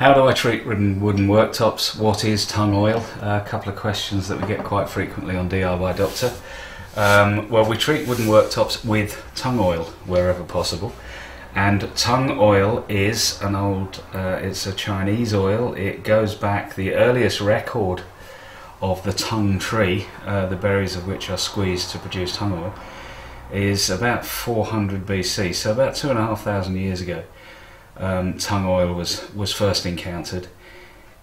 How do I treat wooden worktops? What is tung oil? A couple of questions that we get quite frequently on DIY Doctor. Well, we treat wooden worktops with tung oil wherever possible. And tung oil is an old, it's a Chinese oil. It goes back, the earliest record of the tung tree, the berries of which are squeezed to produce tung oil, is about 400 BC, so about 2,500 years ago. Tung oil was first encountered.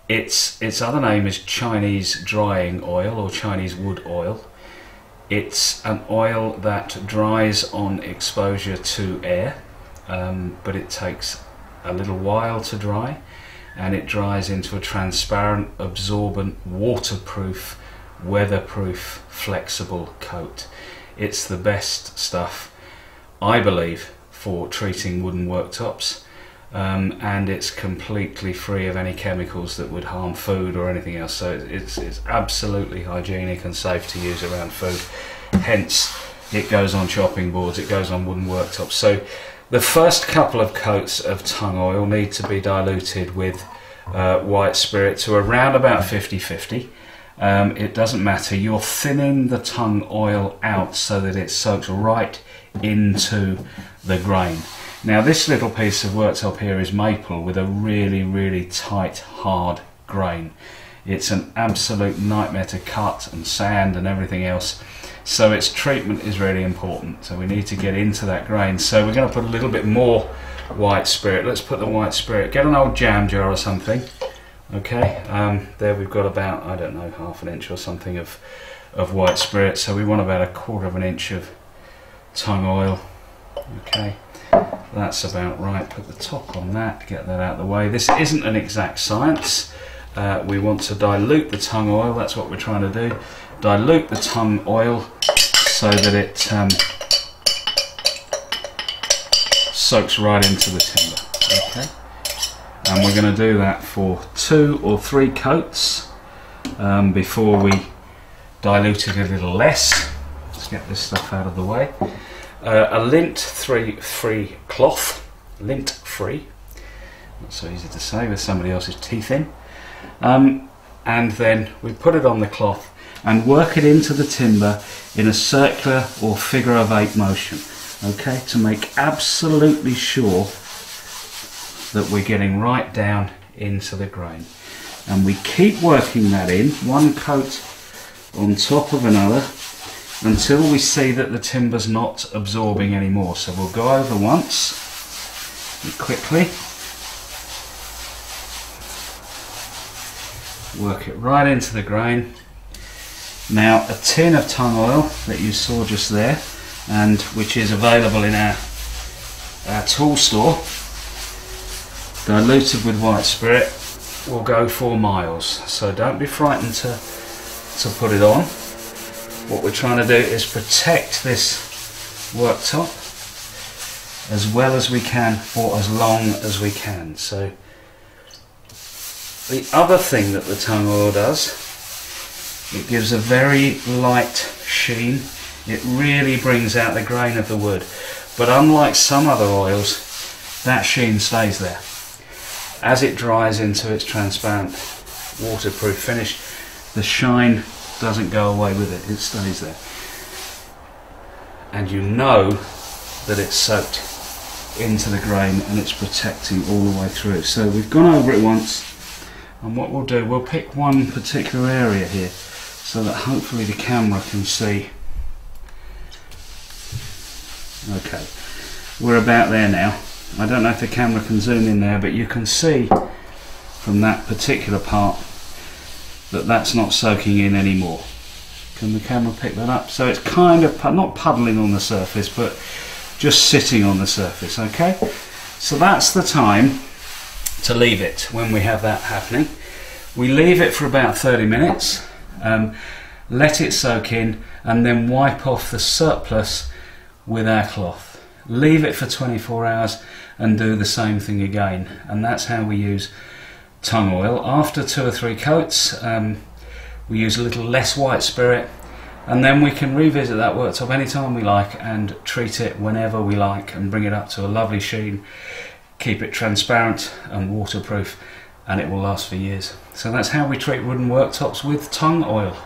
Its other name is Chinese drying oil or Chinese wood oil. It's an oil that dries on exposure to air, but it takes a little while to dry, and it dries into a transparent, absorbent, waterproof, weatherproof, flexible coat. It's the best stuff, I believe, for treating wooden worktops. And it's completely free of any chemicals that would harm food or anything else, so it's absolutely hygienic and safe to use around food. Hence it goes on chopping boards, it goes on wooden worktops. So the first couple of coats of tung oil need to be diluted with white spirit to around about 50-50. It doesn't matter, you're thinning the tung oil out so that it soaks right into the grain. Now this little piece of worktop here is maple with a really tight, hard grain. It's an absolute nightmare to cut and sand and everything else, so its treatment is really important. So we need to get into that grain, so we're going to put a little bit more white spirit. Let's put the white spirit, get an old jam jar or something. Okay, there we've got about, I don't know, ½ an inch or something of white spirit, so we want about 1/4 inch of tung oil. Okay, that's about right. Put the top on that, get that out of the way. This isn't an exact science. We want to dilute the tung oil, that's what we're trying to do. Dilute the tung oil so that it soaks right into the timber. Okay, and we're going to do that for 2 or 3 coats before we dilute it a little less. Let's get this stuff out of the way. A lint-free cloth, lint-free, not so easy to say with somebody else's teeth in, and then we put it on the cloth and work it into the timber in a circular or figure of 8 motion, okay, to make absolutely sure that we're getting right down into the grain. And we keep working that in, one coat on top of another, until we see that the timber's not absorbing anymore. So we'll go over once quickly, work it right into the grain. Now a tin of tung oil that you saw just there, and which is available in our tool store, diluted with white spirit, will go 4 miles. So don't be frightened to put it on. What we're trying to do is protect this worktop as well as we can for as long as we can. So the other thing that the tung oil does, it gives a very light sheen. It really brings out the grain of the wood, but unlike some other oils, that sheen stays there. As it dries into its transparent waterproof finish, the shine doesn't go away with it, it stays there. And you know that it's soaked into the grain and it's protecting all the way through. So we've gone over it once, and what we'll do, we'll pick one particular area here so that hopefully the camera can see. Okay, we're about there now. I don't know if the camera can zoom in there, but you can see from that particular part that that's not soaking in anymore. Can the camera pick that up? So it's kind of not puddling on the surface, but just sitting on the surface. Okay, so that's the time to leave it. When we have that happening, we leave it for about 30 minutes, let it soak in, and then wipe off the surplus with our cloth. Leave it for 24 hours and do the same thing again, and that's how we use tung oil. After 2 or 3 coats, we use a little less white spirit, and then we can revisit that worktop anytime we like and treat it whenever we like and bring it up to a lovely sheen, keep it transparent and waterproof, and it will last for years. So that's how we treat wooden worktops with Tung Oil.